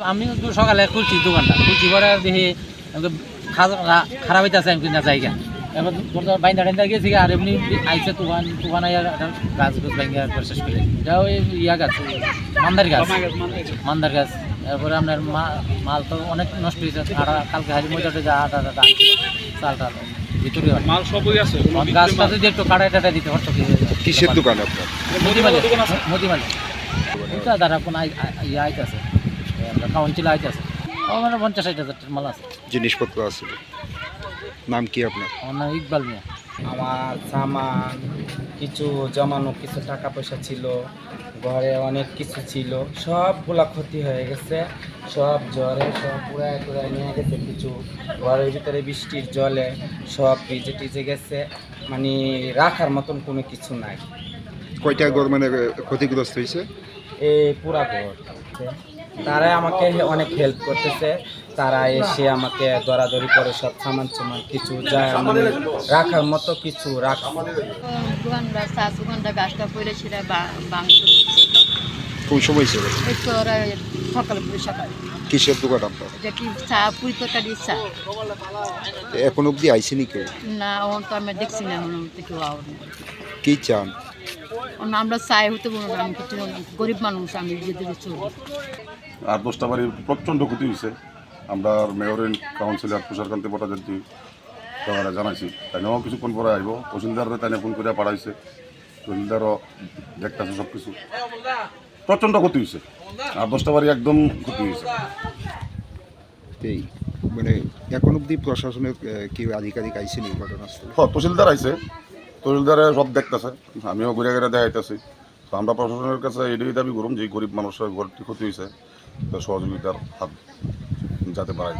আমি তো সকালে খুলছি দোকানটা, খুলছি পরে দেখি খারাপ হইতেছে আমি কিনা জায়গা। এবার বাইন্দা টাইন্দা গেছি আর এমনি আইসে তুফান আইয়া গাছ বাইঙ্গা শেষ করে যাও ওই ইয়া গাছ মান্দার গাছ। এরপরে আপনার মাল তো অনেক নষ্ট হয়েছে, কালকে হারি মজাটা যা আটা চাল টাল ভিতরে মাল সবই আছে। গাছটা যদি একটু কাটাই টাটাই দিতে পারতো। কিসের দোকান আপনার? মতিমালি ওইটা দ্বারা কোনো ইয়ে আইতেছে, কাউন্সিল আইতেছে, ও মানে 50-60 মাল আছে। জিনিসপত্র আছে। নাম কি আপনার? আমার নাম ইকবাল মিয়া। আমার সামান কিছু জমানো, কিছু টাকা পয়সা ছিল, ঘরে অনেক কিছু ছিল, সবগুলা ক্ষতি হয়ে গেছে। সব জ্বরে সব পুরায় টুরায় নিয়ে গেছে। কিছু ঘরের ভিতরে বৃষ্টির জলে সব ভিজে টিজে গেছে, মানে রাখার মতন কোনো কিছু নাই। কয়টা ঘর মানে ক্ষতিগ্রস্ত হয়েছে? এই পুরা ঘর। তারাই আমাকে অনেক হেল্প করতেছে, তারা এসে আমাকে দরাদরি করে সব সামান কিছু যায়, মানে রাখার মতো কিছু দোকানটা দোকানটা গাছটা পড়েছিল কোন সময় ছিল? সকালে পুরো সকালে। কিসের দোকান আপনার? এটা কি চা পুরি তরকারি চা? এখন অবধি আইসিনি কেউ? না ওন তো আমি দেখছি না, এখন কেউ আওয়ার নেই। কি চান? আমরা চাই হতে বলবো, আমি কিছু গরিব মানুষ, আমি যেদিকে চলি। আর 10টা বাড়ি প্রচণ্ড ক্ষতি হয়েছে। আমরা মেয়র কাউন্সিলর তুষারকান্তি ভট্টাচার্য তারা জানাইছি, তাই নাও কিছুক্ষণ পরে আইব। তহসিলদাররা তাই ফোন করে পাঠাইছে, তহসিলদারও দেখতেছে সব কিছু। প্রচণ্ড ক্ষতি হয়েছে, আর 10টা বাড়ি একদম ক্ষতি হয়েছে। এই মানে এখন অবধি প্রশাসনের কি আধিকারিক আইসিনি ঘটনাস্থলে? তহসিলদার আইছে, তহসিলদারে সব দেখতেছে, আমিও ঘুরে ঘুরে দেখাইতেছি। তো আমরা প্রশাসনের কাছে এটাই দাবি করুন যে গরিব মানুষের ঘরটি ক্ষতি হয়েছে, সহযোগিতার হাত যাতে বাড়ায়।